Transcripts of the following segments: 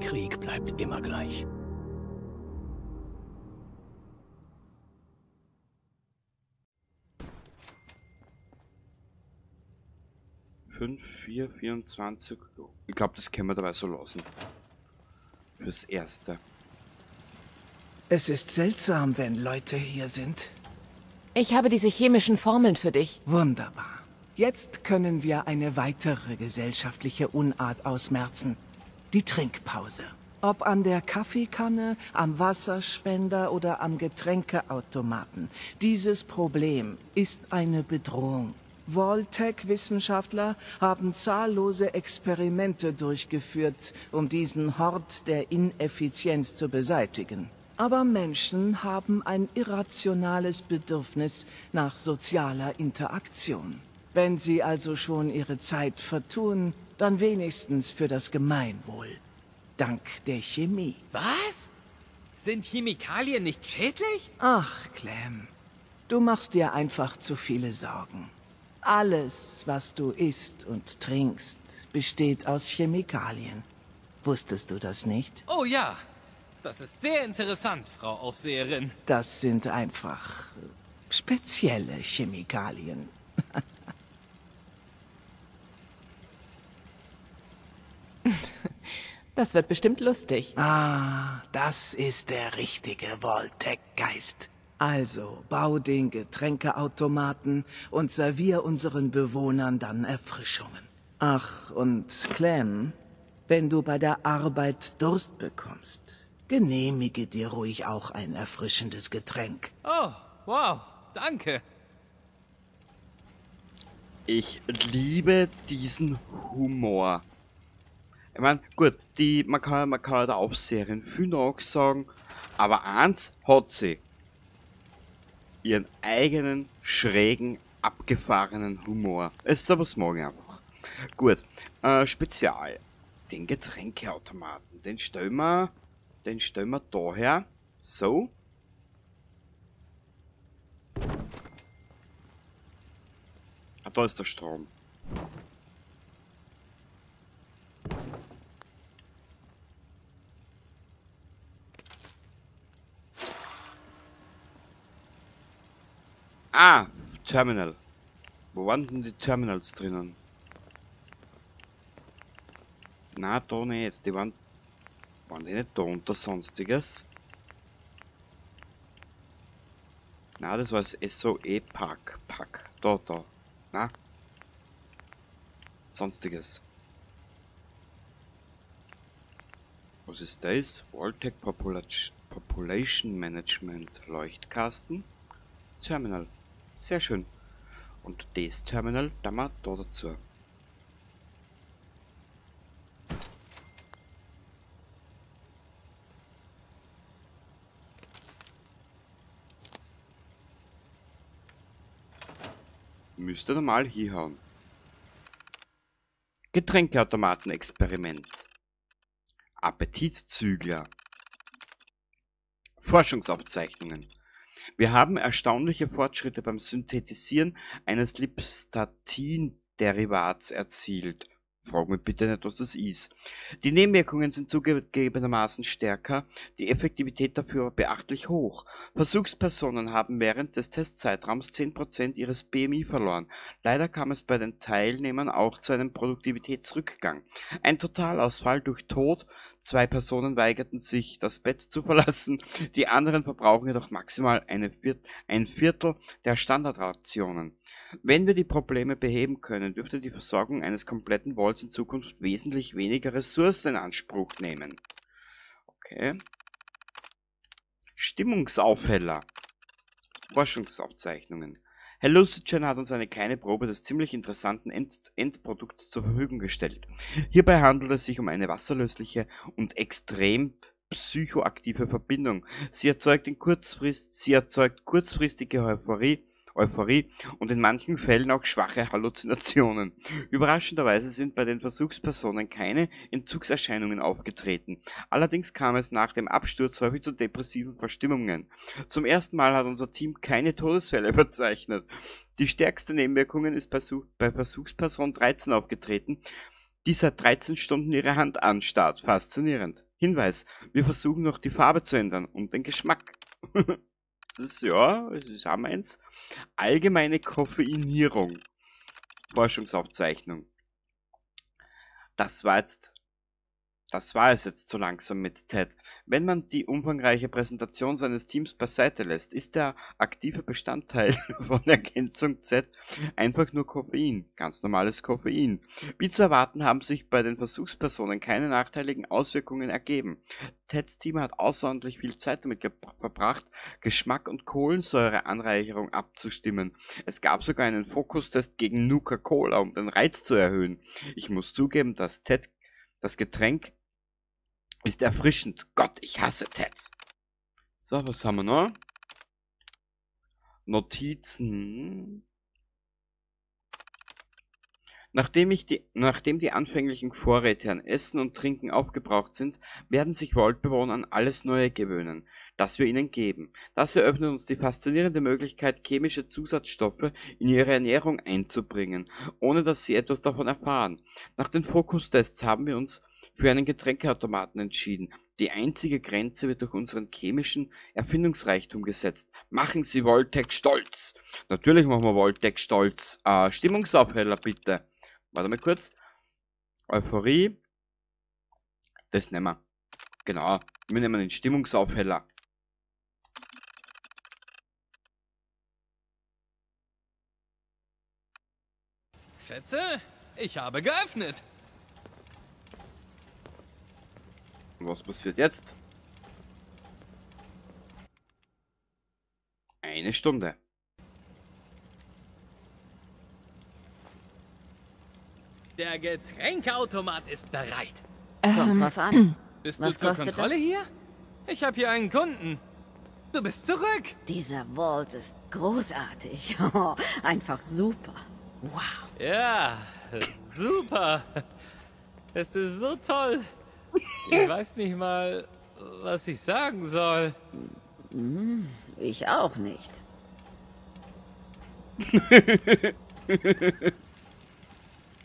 Krieg bleibt immer gleich. Fünf, 4, 24. Ich glaube, das können wir dabei so lassen. Fürs Erste. Es ist seltsam, wenn Leute hier sind. Ich habe diese chemischen Formeln für dich. Wunderbar. Jetzt können wir eine weitere gesellschaftliche Unart ausmerzen. Die Trinkpause. Ob an der Kaffeekanne, am Wasserspender oder am Getränkeautomaten. Dieses Problem ist eine Bedrohung. Voltec-Wissenschaftler haben zahllose Experimente durchgeführt, um diesen Hort der Ineffizienz zu beseitigen. Aber Menschen haben ein irrationales Bedürfnis nach sozialer Interaktion. Wenn sie also schon ihre Zeit vertun, dann wenigstens für das Gemeinwohl. Dank der Chemie. Was? Sind Chemikalien nicht schädlich? Ach, Clem, du machst dir einfach zu viele Sorgen. Alles, was du isst und trinkst, besteht aus Chemikalien. Wusstest du das nicht? Oh ja, das ist sehr interessant, Frau Aufseherin. Das sind einfach spezielle Chemikalien. Das wird bestimmt lustig. Ah, das ist der richtige Voltec-Geist. Also, bau den Getränkeautomaten und servier unseren Bewohnern dann Erfrischungen. Ach, und Clem, wenn du bei der Arbeit Durst bekommst, genehmige dir ruhig auch ein erfrischendes Getränk. Oh, wow, danke. Ich liebe diesen Humor. Ich meine, gut, man kann der Aufseherin viel nachsagen, aber eins hat sie. Ihren eigenen, schrägen, abgefahrenen Humor. Es ist aber das mag ich einfach. Gut, Spezial. Den Getränkeautomaten, den stellen wir daher. So. Ah, da ist der Strom. Ah, Terminal. Wo waren denn die Terminals drinnen? Na, da nicht. Die waren die nicht da unter Sonstiges? Na, das war das SOE-Pack. Da. Na? Sonstiges. Was ist das? Voltec Population Management Leuchtkasten. Terminal. Sehr schön. Und das Terminal, da mal da dazu. Müsste normal hier hauen. Getränkeautomaten-Experiment. Appetitzügler. Forschungsaufzeichnungen. Wir haben erstaunliche Fortschritte beim Synthetisieren eines Lipstatin-Derivats erzielt. Frag mich bitte nicht, was das ist. Die Nebenwirkungen sind zugegebenermaßen stärker, die Effektivität dafür aber beachtlich hoch. Versuchspersonen haben während des Testzeitraums 10% ihres BMI verloren. Leider kam es bei den Teilnehmern auch zu einem Produktivitätsrückgang. Ein Totalausfall durch Tod. 2 Personen weigerten sich, das Bett zu verlassen. Die anderen verbrauchen jedoch maximal ein Viertel der Standardrationen. Wenn wir die Probleme beheben können, dürfte die Versorgung eines kompletten Vaults in Zukunft wesentlich weniger Ressourcen in Anspruch nehmen. Okay. Stimmungsaufheller. Forschungsaufzeichnungen. Hallucigen hat uns eine kleine Probe des ziemlich interessanten Endprodukts zur Verfügung gestellt. Hierbei handelt es sich um eine wasserlösliche und extrem psychoaktive Verbindung. Sie erzeugt kurzfristige Euphorie und in manchen Fällen auch schwache Halluzinationen. Überraschenderweise sind bei den Versuchspersonen keine Entzugserscheinungen aufgetreten. Allerdings kam es nach dem Absturz häufig zu depressiven Verstimmungen. Zum ersten Mal hat unser Team keine Todesfälle verzeichnet. Die stärkste Nebenwirkung ist bei Versuchsperson 13 aufgetreten, die seit 13 Stunden ihre Hand anstarrt. Faszinierend. Hinweis, wir versuchen noch die Farbe zu ändern und den Geschmack. Das ist, ja, das ist auch meins. Allgemeine Koffeinierung. Forschungsaufzeichnung. Das war es jetzt so langsam mit Ted. Wenn man die umfangreiche Präsentation seines Teams beiseite lässt, ist der aktive Bestandteil von Ergänzung Z einfach nur Koffein. Ganz normales Koffein. Wie zu erwarten haben sich bei den Versuchspersonen keine nachteiligen Auswirkungen ergeben. Teds Team hat außerordentlich viel Zeit damit verbracht, Geschmack und Kohlensäureanreicherung abzustimmen. Es gab sogar einen Fokustest gegen Nuka-Cola, um den Reiz zu erhöhen. Ich muss zugeben, dass Ted das Getränk ist erfrischend. Gott, ich hasse Ted. So, was haben wir noch? Notizen. Nachdem die anfänglichen Vorräte an Essen und Trinken aufgebraucht sind, werden sich Vault-Bewohner an alles Neue gewöhnen, das wir ihnen geben. Das eröffnet uns die faszinierende Möglichkeit, chemische Zusatzstoffe in ihre Ernährung einzubringen, ohne dass sie etwas davon erfahren. Nach den Fokustests haben wir uns für einen Getränkeautomaten entschieden. Die einzige Grenze wird durch unseren chemischen Erfindungsreichtum gesetzt. Machen Sie Vault-Tec stolz! Natürlich machen wir Vault-Tec stolz. Stimmungsaufheller bitte. Warte mal kurz. Euphorie. Das nehmen wir. Genau. Wir nehmen den Stimmungsaufheller. Schätze, ich habe geöffnet. Was passiert jetzt? Eine Stunde. Der Getränkeautomat ist bereit. Kommt drauf an. Bist Was du zur kostet Kontrolle das? hier? Ich habe hier einen Kunden. Du bist zurück. Dieser Vault ist großartig. Einfach super. Wow. Ja, super. Es ist so toll. Ich weiß nicht mal, was ich sagen soll. Ich auch nicht.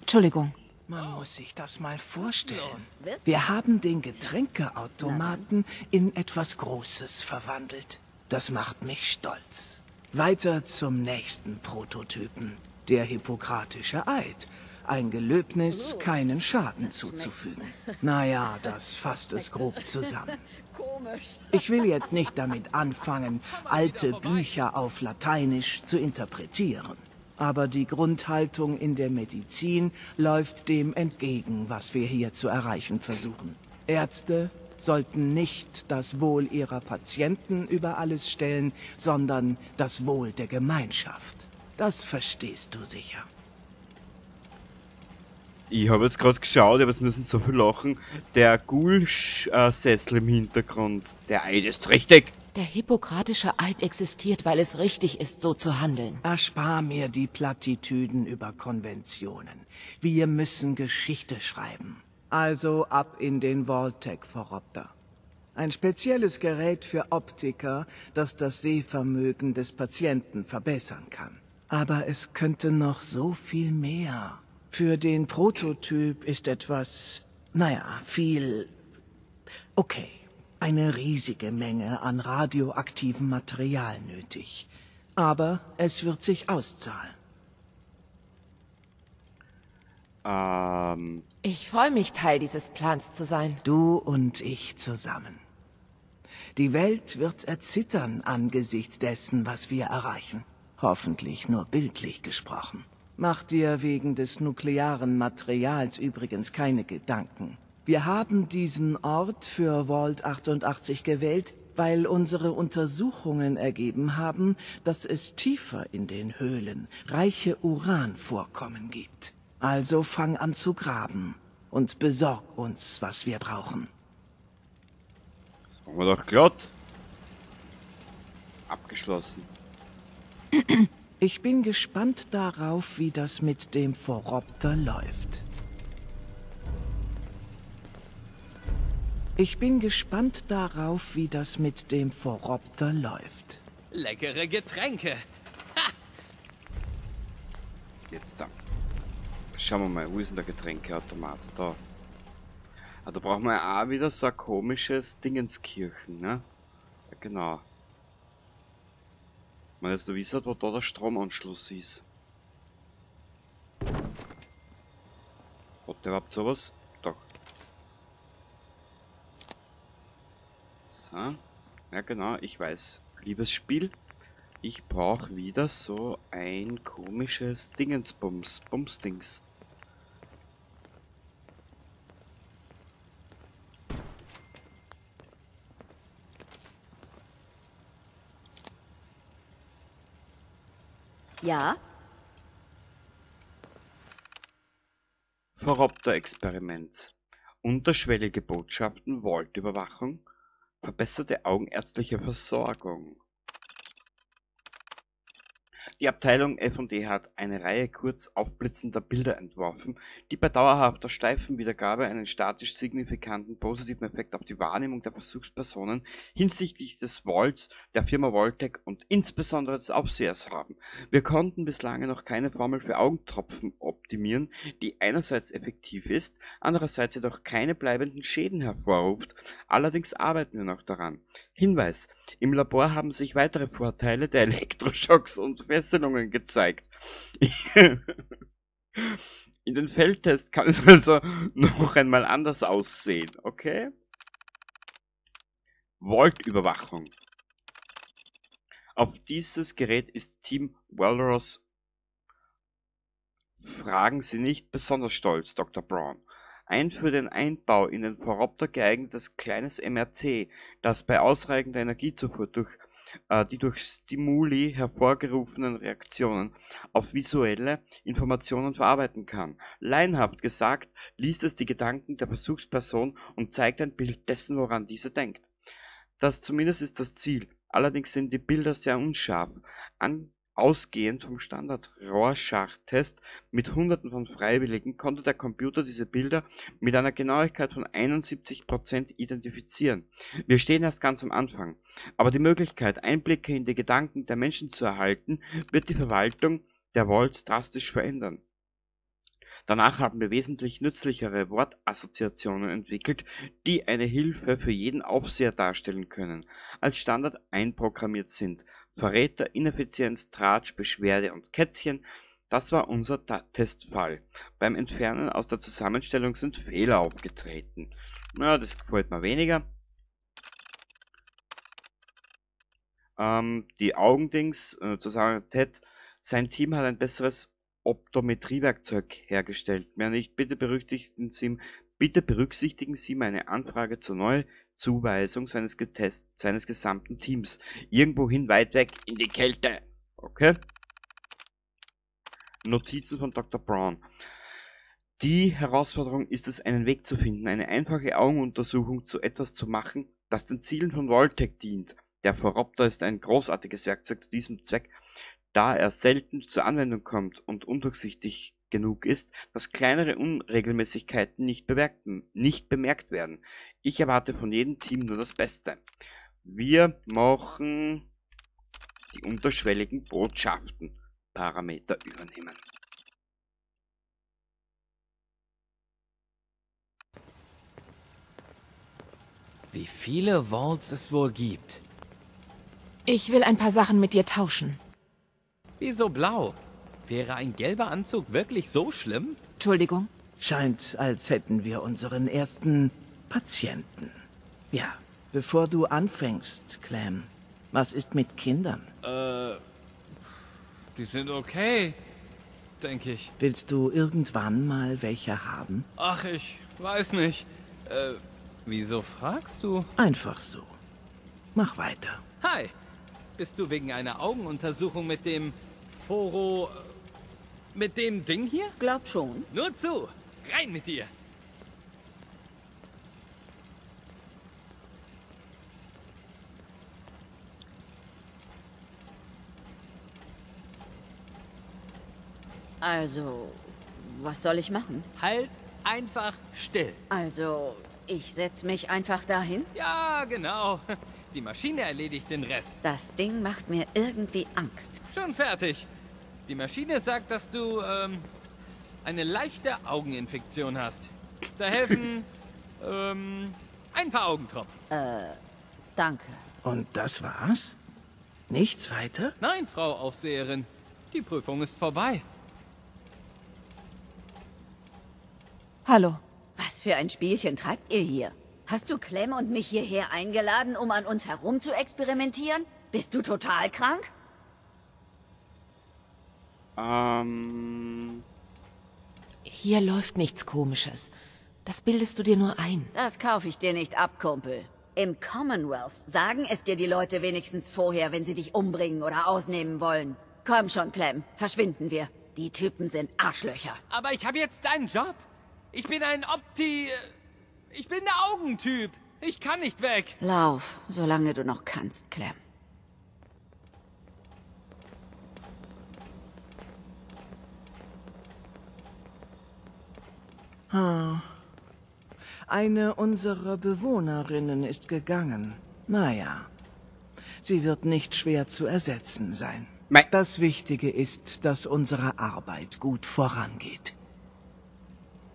Entschuldigung. Man muss sich das mal vorstellen. Wirklich? Wir haben den Getränkeautomaten in etwas Großes verwandelt. Das macht mich stolz. Weiter zum nächsten Prototypen. Der Hippokratische Eid. Ein Gelöbnis, keinen Schaden zuzufügen. Naja, das fasst es grob zusammen. Komisch. Ich will jetzt nicht damit anfangen, alte Bücher auf Lateinisch zu interpretieren. Aber die Grundhaltung in der Medizin läuft dem entgegen, was wir hier zu erreichen versuchen. Ärzte sollten nicht das Wohl ihrer Patienten über alles stellen, sondern das Wohl der Gemeinschaft. Das verstehst du sicher. Ich habe jetzt gerade geschaut, aber es müssen so viel lachen. Der Ghoul-Sessel im Hintergrund. Der Eid ist richtig. Der hippokratische Eid existiert, weil es richtig ist, so zu handeln. Erspar mir die Plattitüden über Konventionen. Wir müssen Geschichte schreiben. Also ab in den Vault-Tec-Verrobter. Ein spezielles Gerät für Optiker, das das Sehvermögen des Patienten verbessern kann. Aber es könnte noch so viel mehr. Für den Prototyp ist etwas, viel... Okay, eine riesige Menge an radioaktivem Material nötig. Aber es wird sich auszahlen. Ich freue mich, Teil dieses Plans zu sein. Du und ich zusammen. Die Welt wird erzittern angesichts dessen, was wir erreichen. Hoffentlich nur bildlich gesprochen. Mach dir wegen des nuklearen Materials übrigens keine Gedanken. Wir haben diesen Ort für Vault 88 gewählt, weil unsere Untersuchungen ergeben haben, dass es tiefer in den Höhlen reiche Uranvorkommen gibt. Also fang an zu graben und besorg uns, was wir brauchen. Das machen wir doch glatt. Abgeschlossen. Ich bin gespannt darauf, wie das mit dem Verrobter läuft. Ich bin gespannt darauf, wie das mit dem Verrobter läuft. Leckere Getränke. Jetzt da. Schauen wir mal, wo ist denn der Getränkeautomat? Da. Aber da brauchen wir auch wieder so ein komisches Dingenskirchen, ne? Ja, genau. Man jetzt du wisst, wo da der Stromanschluss ist. Hat der überhaupt sowas? Doch. So. Ja genau, ich weiß. Liebes Spiel, ich brauche wieder so ein komisches Dingensbums. Bumsdings. Ja? Phoropter-Experiment. Unterschwellige Botschaften, Vault-Überwachung, verbesserte augenärztliche Versorgung. Die Abteilung F&E hat eine Reihe kurz aufblitzender Bilder entworfen, die bei dauerhafter Streifenwiedergabe einen statisch signifikanten positiven Effekt auf die Wahrnehmung der Versuchspersonen hinsichtlich des Vaults, der Firma Vault-Tec und insbesondere des Aufsehers haben. Wir konnten bislang noch keine Formel für Augentropfen optimieren, die einerseits effektiv ist, andererseits jedoch keine bleibenden Schäden hervorruft. Allerdings arbeiten wir noch daran. Hinweis: Im Labor haben sich weitere Vorteile der Elektroschocks und Fesselungen gezeigt. In den Feldtests kann es also noch einmal anders aussehen, okay? Vault-Überwachung. Auf dieses Gerät ist Team Walrus, fragen Sie nicht, besonders stolz, Dr. Braun. Ein für den Einbau in den Phoropter geeignetes kleines MRT, das bei ausreichender Energiezufuhr die durch Stimuli hervorgerufenen Reaktionen auf visuelle Informationen verarbeiten kann. Laienhaft gesagt, liest es die Gedanken der Versuchsperson und zeigt ein Bild dessen, woran diese denkt. Das zumindest ist das Ziel. Allerdings sind die Bilder sehr unscharf. Ausgehend vom Standard-Rorschach-Test mit Hunderten von Freiwilligen konnte der Computer diese Bilder mit einer Genauigkeit von 71% identifizieren. Wir stehen erst ganz am Anfang, aber die Möglichkeit, Einblicke in die Gedanken der Menschen zu erhalten, wird die Verwaltung der Vaults drastisch verändern. Danach haben wir wesentlich nützlichere Wortassoziationen entwickelt, die eine Hilfe für jeden Aufseher darstellen können, als Standard einprogrammiert sind. Verräter, Ineffizienz, Tratsch, Beschwerde und Kätzchen, das war unser Testfall. Beim Entfernen aus der Zusammenstellung sind Fehler aufgetreten. Na, das gefällt mir weniger. Die Augendings, zusammen mit Ted, sein Team hat ein besseres Optometriewerkzeug hergestellt. Mehr nicht, bitte berücksichtigen Sie meine Anfrage zur Neuzuweisung seines gesamten Teams. Irgendwohin weit weg in die Kälte. Okay? Notizen von Dr. Braun. Die Herausforderung ist es, einen Weg zu finden, eine einfache Augenuntersuchung zu etwas zu machen, das den Zielen von Vault-Tec dient. Der Phoropter ist ein großartiges Werkzeug zu diesem Zweck, da er selten zur Anwendung kommt und undurchsichtig genug ist, dass kleinere Unregelmäßigkeiten nicht bemerkt werden. Ich erwarte von jedem Team nur das Beste. Wir machen die unterschwelligen Botschaften. Parameter übernehmen. Wie viele Vaults es wohl gibt. Ich will ein paar Sachen mit dir tauschen. Wieso blau? Wäre ein gelber Anzug wirklich so schlimm? Entschuldigung. Scheint, als hätten wir unseren ersten Patienten. Ja, bevor du anfängst, Clem, was ist mit Kindern? Die sind okay, denke ich. Willst du irgendwann mal welche haben? Ach, ich weiß nicht. Wieso fragst du? Einfach so. Mach weiter. Hi, bist du wegen einer Augenuntersuchung mit dem mit dem Ding hier? Glaub schon. Nur zu, rein mit dir. Also, was soll ich machen? Halt einfach still. Also, ich setz mich einfach dahin? Ja, genau. Die Maschine erledigt den Rest. Das Ding macht mir irgendwie Angst. Schon fertig. Die Maschine sagt, dass du, eine leichte Augeninfektion hast. Da helfen Ein paar Augentropfen. Danke. Und das war's? Nichts weiter? Nein, Frau Aufseherin. Die Prüfung ist vorbei. Hallo. Was für ein Spielchen treibt ihr hier? Hast du Clem und mich hierher eingeladen, um an uns herum zu experimentieren? Bist du total krank? Hier läuft nichts Komisches. Das bildest du dir nur ein. Das kaufe ich dir nicht ab, Kumpel. Im Commonwealth sagen es dir die Leute wenigstens vorher, wenn sie dich umbringen oder ausnehmen wollen. Komm schon, Clem, verschwinden wir. Die Typen sind Arschlöcher. Aber ich habe jetzt einen Job. Ich bin ein Ich bin der Augentyp. Ich kann nicht weg. Lauf, solange du noch kannst, Clem. Eine unserer Bewohnerinnen ist gegangen. Naja, sie wird nicht schwer zu ersetzen sein. Mei. Das Wichtige ist, dass unsere Arbeit gut vorangeht.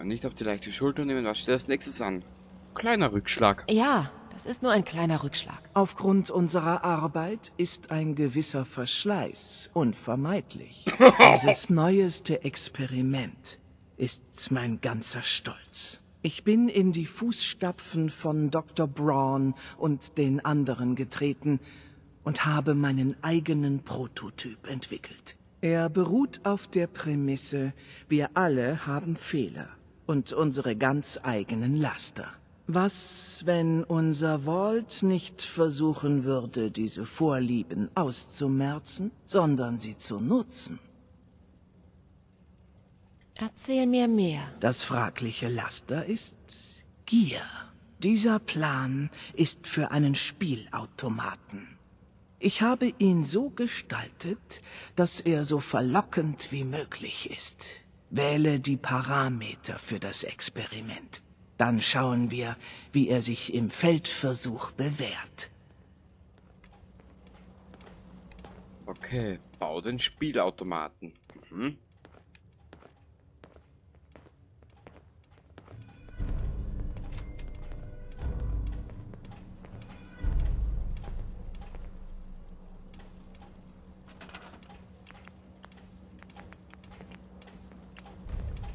Nicht auf die leichte Schulter nehmen, was steht als nächstes an? Kleiner Rückschlag. Ja, das ist nur ein kleiner Rückschlag. Aufgrund unserer Arbeit ist ein gewisser Verschleiß unvermeidlich. Dieses neueste Experiment ist mein ganzer Stolz. Ich bin in die Fußstapfen von Dr. Braun und den anderen getreten und habe meinen eigenen Prototyp entwickelt. Er beruht auf der Prämisse, wir alle haben Fehler und unsere ganz eigenen Laster. Was, wenn unser Vault nicht versuchen würde, diese Vorlieben auszumerzen, sondern sie zu nutzen? Erzähl mir mehr. Das fragliche Laster ist Gier. Dieser Plan ist für einen Spielautomaten. Ich habe ihn so gestaltet, dass er so verlockend wie möglich ist. Wähle die Parameter für das Experiment. Dann schauen wir, wie er sich im Feldversuch bewährt. Okay, bau den Spielautomaten. Mhm.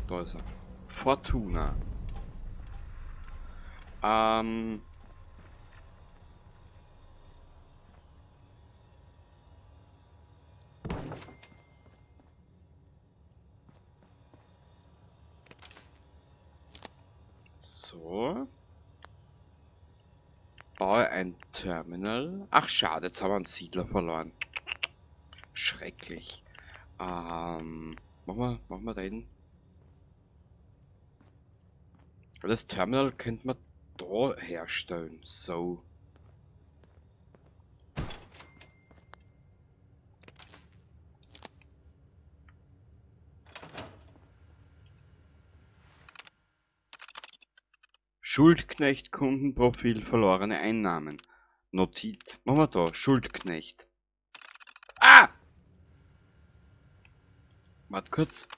Da ist er. Fortuna. So. Baue ein Terminal. Ach, schade, jetzt haben wir einen Siedler verloren. Schrecklich. Machen wir da hin. Das Terminal könnte man da herstellen. So. Schuldknecht, Kundenprofil, verlorene Einnahmen. Notiz. Machen wir da. Schuldknecht. Ah! Warte kurz.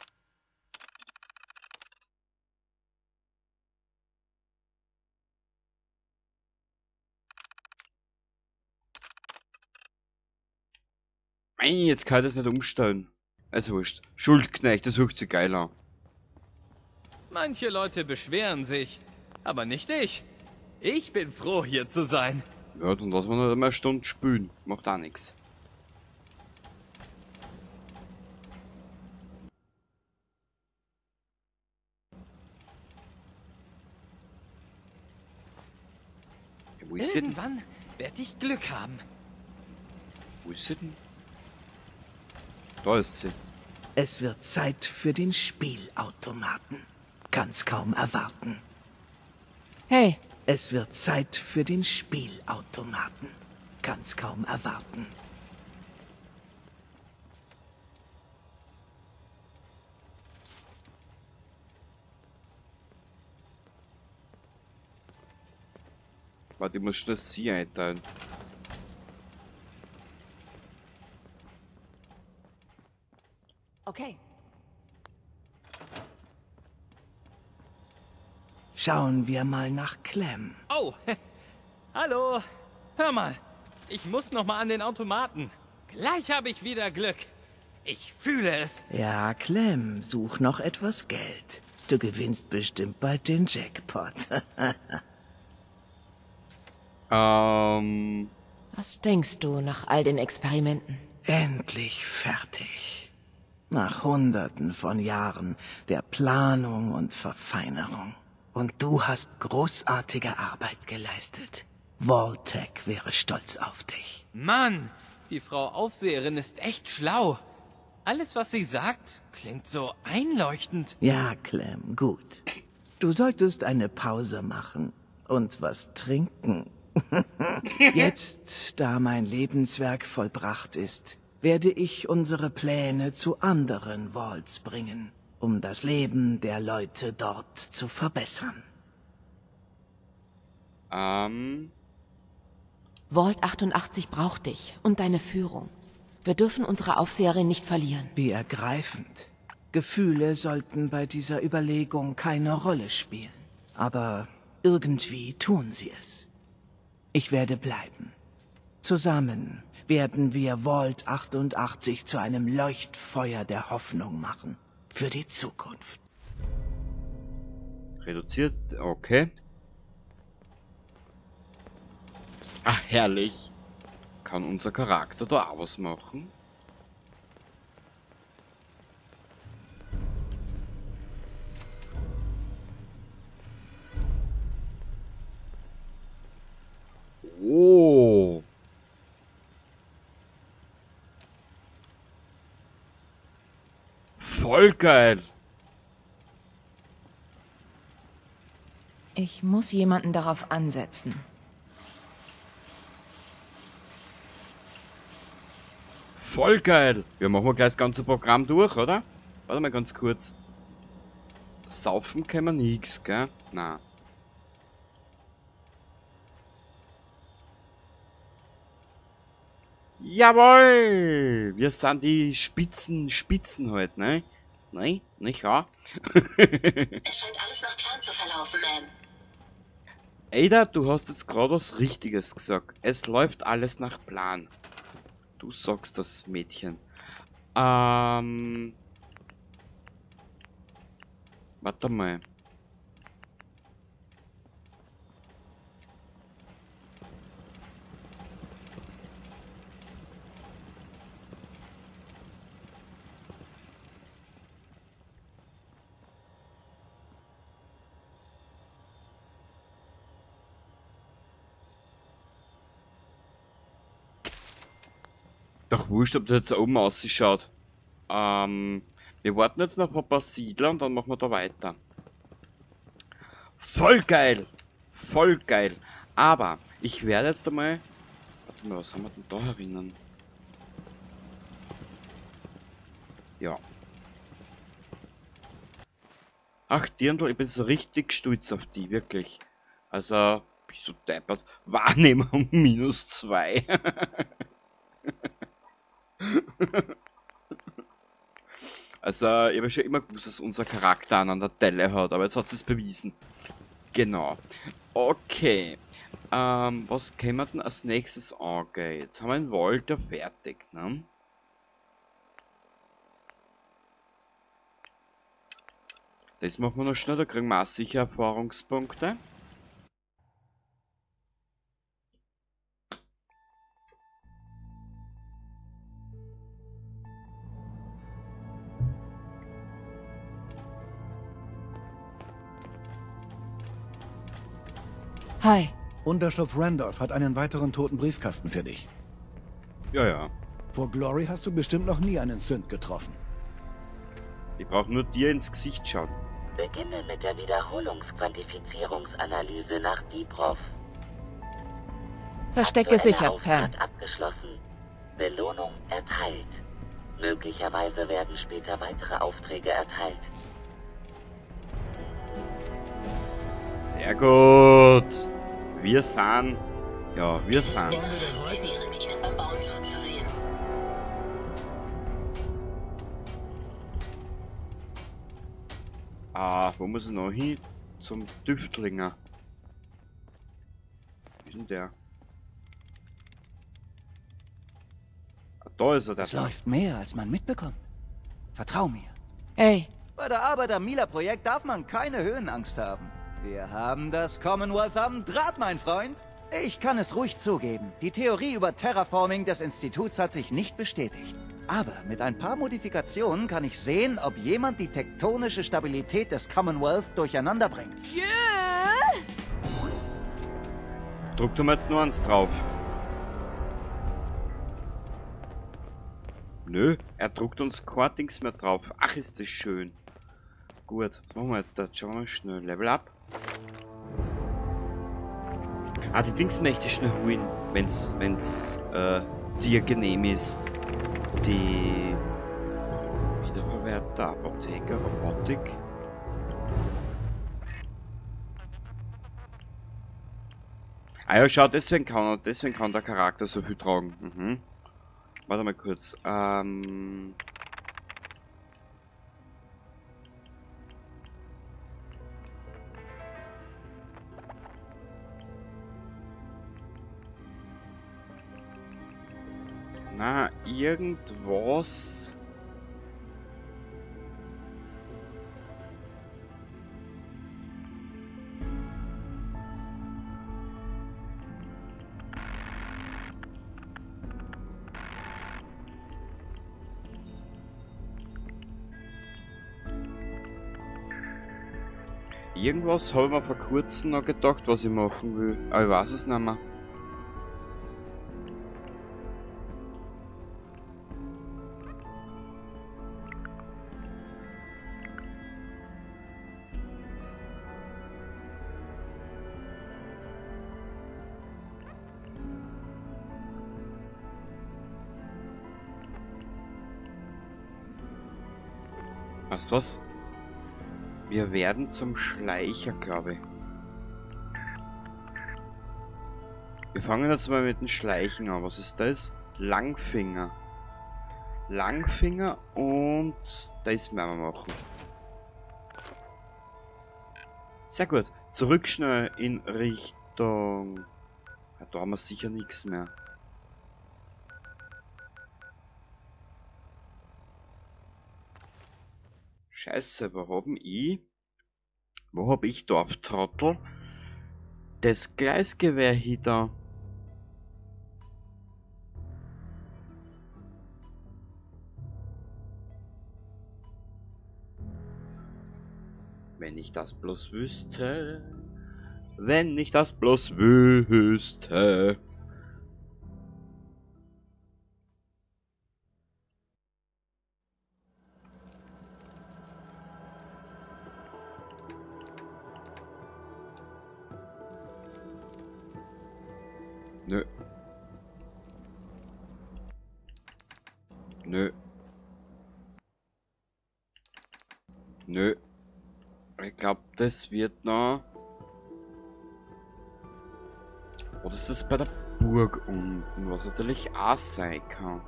Nein, jetzt kann ich das nicht umstellen. Also wurscht. Schuldknecht, das hört sich geil an. Manche Leute beschweren sich, aber nicht ich. Ich bin froh, hier zu sein. Ja, dann lassen wir noch einmal eine Stunde spülen. Macht auch nichts. Ja, wo ist sie denn? Irgendwann werde ich Glück haben. Wo ist sie denn? Da ist sie. Es wird Zeit für den Spielautomaten. Kann's kaum erwarten. Hey, Es wird Zeit für den Spielautomaten. Kann's kaum erwarten. Warte, ich muss schnell sie einteilen. Okay. Schauen wir mal nach Clem. Oh, hallo. Hör mal, ich muss noch mal an den Automaten. Gleich habe ich wieder Glück. Ich fühle es. Ja, Clem, such noch etwas Geld. Du gewinnst bestimmt bald den Jackpot. Was denkst du nach all den Experimenten? Endlich fertig. Nach Hunderten von Jahren der Planung und Verfeinerung. Und du hast großartige Arbeit geleistet. Vault-Tec wäre stolz auf dich. Mann, die Frau Aufseherin ist echt schlau. Alles, was sie sagt, klingt so einleuchtend. Ja, Clem, gut. Du solltest eine Pause machen und was trinken. Jetzt, da mein Lebenswerk vollbracht ist, werde ich unsere Pläne zu anderen Vaults bringen, um das Leben der Leute dort zu verbessern. Vault 88 braucht dich und deine Führung. Wir dürfen unsere Aufseherin nicht verlieren. Wie ergreifend. Gefühle sollten bei dieser Überlegung keine Rolle spielen. Aber irgendwie tun sie es. Ich werde bleiben. Zusammen werden wir Vault 88 zu einem Leuchtfeuer der Hoffnung machen. Für die Zukunft. Reduziert, okay. Ach, herrlich. Kann unser Charakter da auch was machen? Oh. Voll geil. Ich muss jemanden darauf ansetzen. Voll geil. Ja, machen wir gleich das ganze Programm durch, oder? Warte mal ganz kurz. Saufen können wir nix, gell? Nein. Jawohl! Wir sind die Spitzen halt, ne? Nein, nicht wahr? Es scheint alles nach Plan zu verlaufen, Ma'am. Ada, du hast jetzt gerade was Richtiges gesagt. Es läuft alles nach Plan. Du sagst das, Mädchen. Warte mal. Doch wurscht, ob das jetzt da oben ausschaut. Wir warten jetzt noch ein paar Siedler und dann machen wir da weiter. Voll geil! Voll geil! Aber ich werde jetzt einmal... Warte mal, was haben wir denn da herinnen? Ja. Ach, Dirndl, ich bin so richtig stolz auf die, wirklich. Also, bin ich so deppert. Wahrnehmung -2. Also, ich habe schon immer gewusst, dass unser Charakter an der Delle hat, aber jetzt hat sie es bewiesen. Genau. Okay. Was können wir denn als nächstes angehen? Jetzt haben wir den Walter fertig, ne? Das machen wir noch schnell, da kriegen wir auch sicher Erfahrungspunkte. Hi. Unterschlupf Randolph hat einen weiteren toten Briefkasten für dich. Ja, ja. Vor Glory hast du bestimmt noch nie einen Synth getroffen. Ich brauche nur dir ins Gesicht schauen. Beginne mit der Wiederholungsquantifizierungsanalyse nach Deeproff. Verstecke sicher, Pam. Auftrag abgeschlossen. Belohnung erteilt. Möglicherweise werden später weitere Aufträge erteilt. Sehr gut. Wir sind... Ja, wir sind... Schwierigkeit beim Bauen zuzusehen. Wo muss ich noch hin? zum Düftlinger. Wie ist denn der? Ah, da ist er, der. Es läuft mehr, als man mitbekommt. Vertrau mir. Hey, Bei der Arbeit am Mila-Projekt darf man keine Höhenangst haben. Wir haben das Commonwealth am Draht, mein Freund. Ich kann es ruhig zugeben. Die Theorie über Terraforming des Instituts hat sich nicht bestätigt. Aber mit ein paar Modifikationen kann ich sehen, ob jemand die tektonische Stabilität des Commonwealth durcheinander bringt. Druck du mal jetzt nur eins drauf. Nö, er druckt uns kein Dings mehr drauf. Ach, ist das schön. Gut, was machen wir jetzt da? Schauen wir mal schnell. Level up. Ah, die Dings möchte ich schnell holen, wenn's dir genehm ist. Die Wiederverwerter, Apotheker, Robotik. Ah ja, schau, deswegen kann der Charakter so viel tragen. Mhm. Warte mal kurz. Na, irgendwas. Irgendwas habe ich mir vor kurzem noch gedacht, was ich machen will. Aber ich weiß es nicht mehr. Weißt du was? Wir werden zum Schleicher, glaube ich. Wir fangen jetzt mal mit dem Schleichen an. Was ist das? Langfinger. Langfinger und das werden wir machen. Sehr gut. Zurück schnell in Richtung... Ja, da haben wir sicher nichts mehr. Scheiße, wo hab ich Dorftrottel? Das Gleisgewehr hier da. Wenn ich das bloß wüsste. Wenn ich das bloß wüsste. Nö. Nö. Nö. Ich glaube, das wird noch... Oder ist das bei der Burg unten, was natürlich auch sein kann.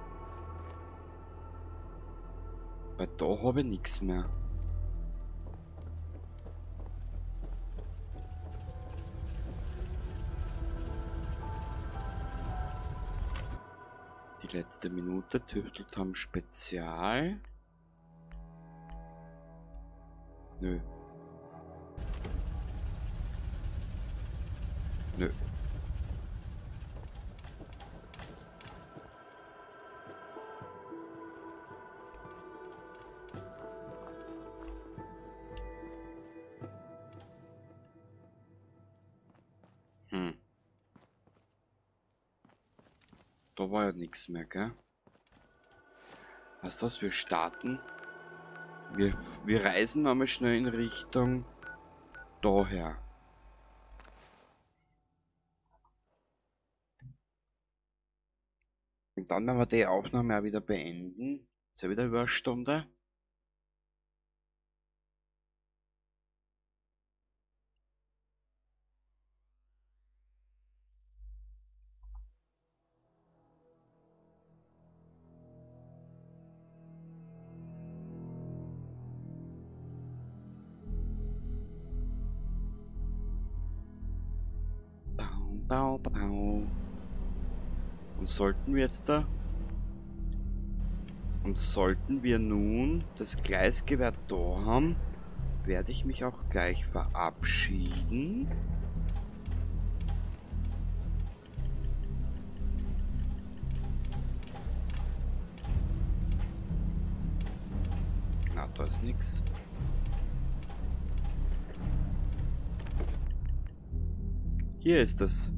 Weil da habe ich nichts mehr. Die letzte Minute tüftelt haben Spezial. Nö. Nö. Da war ja nichts mehr, gell? Weißt du was, wir starten. Wir reisen nochmal schnell in Richtung daher. Und dann werden wir die Aufnahme auch wieder beenden. Ist ja wieder über eine Stunde. Bau, bau, bau. Und sollten wir jetzt da... Und sollten wir nun das Gleisgewehr da haben, werde ich mich auch gleich verabschieden. Na, da ist nichts. Hier ist es.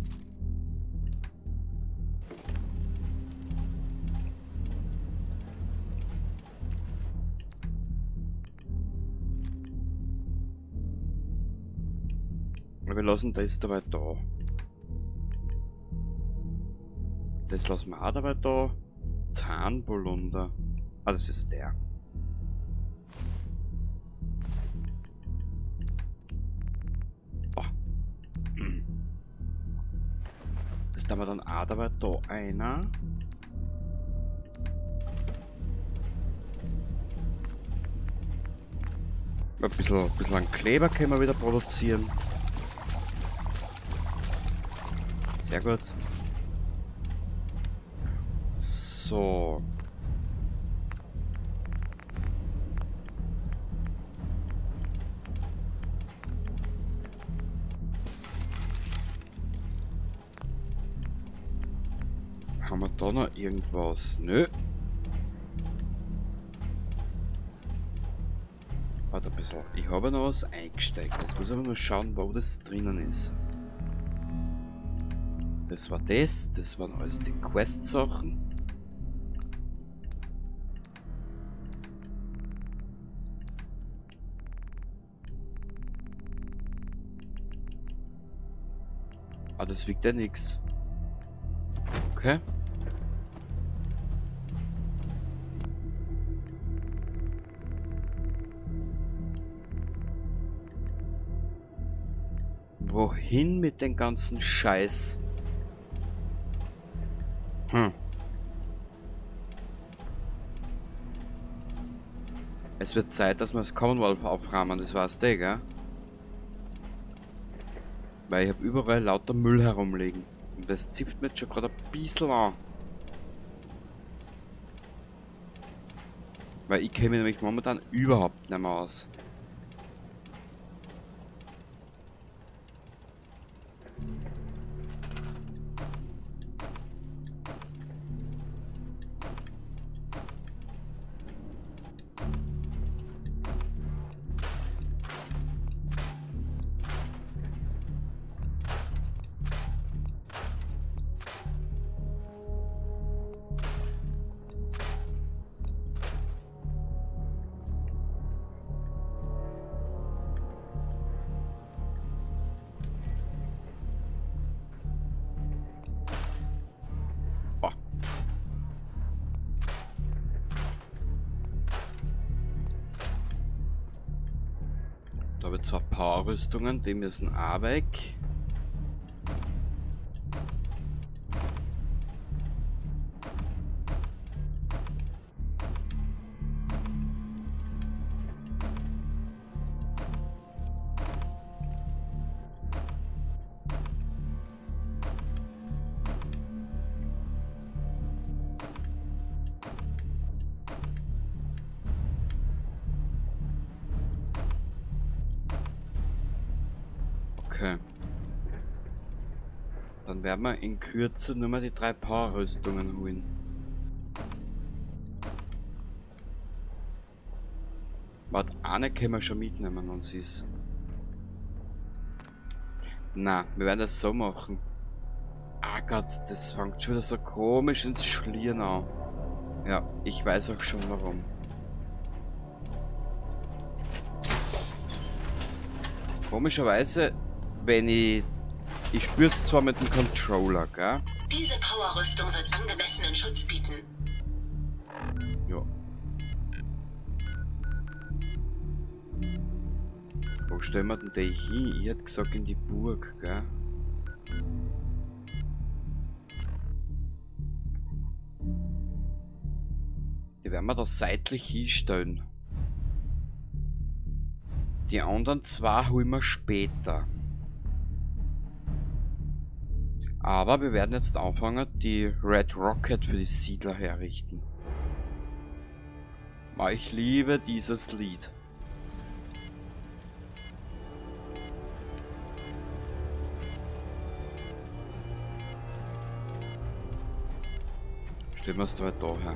Wir lassen das dabei da. Das lassen wir auch dabei da. Zahnpolunder. Ah, das ist der. Oh. Das tun wir dann auch dabei da einer. Ein bisschen an Kleber können wir wieder produzieren. Sehr gut. So. Haben wir da noch irgendwas? Nö. Warte ein bisschen. Ich habe noch was eingesteckt. Jetzt muss ich aber nur schauen, wo das drinnen ist. Das war das. Das waren alles die Quest-Sachen. Ah, das wiegt ja nix. Okay. Wohin mit den ganzen Scheiß? Es wird Zeit, dass wir das Commonwealth aufrahmen, das weißt du, gell? Weil ich habe überall lauter Müll herumliegen. Und das zipft mir jetzt schon gerade ein bisschen an. Weil ich kenne mich nämlich momentan überhaupt nicht mehr aus. Da habe ich zwar Power-Rüstungen, die müssen auch weg. Okay. Dann werden wir in Kürze nur mal die 3 Power-Rüstungen holen. Warte, eine können wir schon mitnehmen und sie ist. Na, wir werden das so machen. Ah Gott, das fängt schon wieder so komisch ins Schlieren an. Ja, ich weiß auch schon warum. Komischerweise, wenn ich spüre es zwar mit dem Controller, gell? Diese Power-Rüstung wird angemessenen Schutz bieten. Ja. Wo stellen wir denn die hin? Ich hätte gesagt in die Burg, gell? Die werden wir da seitlich hinstellen. Die anderen 2 holen wir später. Aber wir werden jetzt anfangen, die Red Rocket für die Siedler herrichten. Ich liebe dieses Lied. Stellen wir es da her.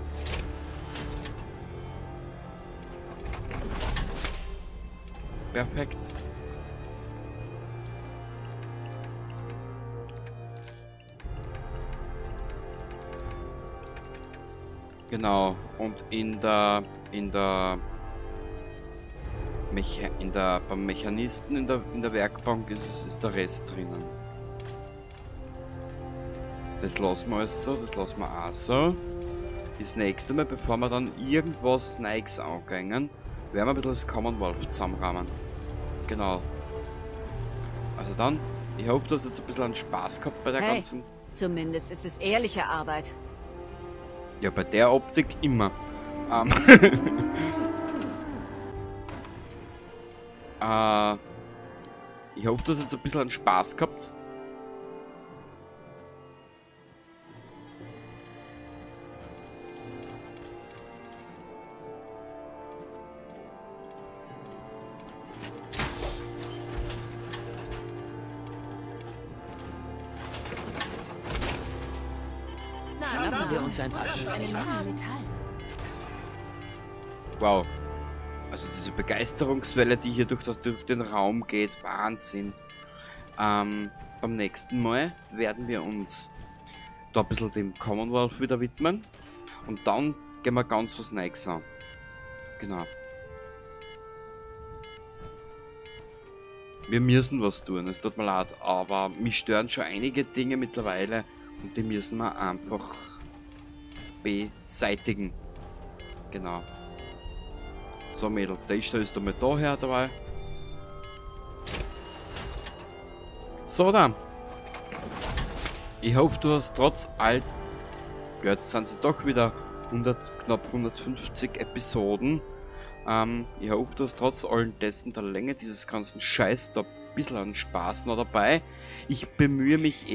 Perfekt. Genau, und beim Mechanisten in der Werkbank ist der Rest drinnen. Das lassen wir alles so, das lassen wir auch so. Das nächste Mal, bevor wir dann irgendwas Neues angehen, werden wir ein bisschen das Commonwealth zusammenrahmen. Genau. Also dann, ich hoffe, du hast jetzt ein bisschen einen Spaß gehabt bei der ganzen... Zumindest ist es ehrliche Arbeit. Ja, bei der Optik immer. Ich hoffe, du hast jetzt ein bisschen einen Spaß gehabt. Schnappen wir uns ein paar Wow. Also diese Begeisterungswelle, die hier durch den Raum geht, Wahnsinn. Beim nächsten Mal werden wir uns da ein bisschen dem Commonwealth wieder widmen. Und dann gehen wir ganz was Neues an. Genau. Wir müssen was tun, es tut mir leid, aber mich stören schon einige Dinge mittlerweile und die müssen wir einfach beseitigen. Genau. So, Mädel, der stellst du mal da her dabei. So, dann. Ich hoffe, du hast trotz all... Ja, jetzt sind sie doch wieder knapp 150 Episoden. Ich hoffe, du hast trotz allem dessen der Länge dieses ganzen Scheiß da ein bisschen an Spaß noch dabei. Ich bemühe mich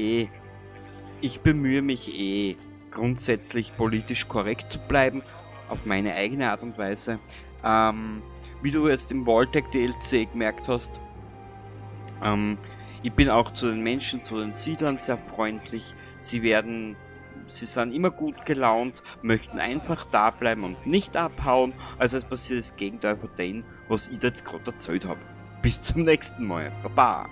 grundsätzlich politisch korrekt zu bleiben. Auf meine eigene Art und Weise. Wie du jetzt im Vault-Tec DLC gemerkt hast, ich bin auch zu den Menschen, zu den Siedlern sehr freundlich. Sie sind immer gut gelaunt, möchten einfach da bleiben und nicht abhauen. Also es passiert das Gegenteil von dem, was ich jetzt gerade erzählt habe. Bis zum nächsten Mal. Baba!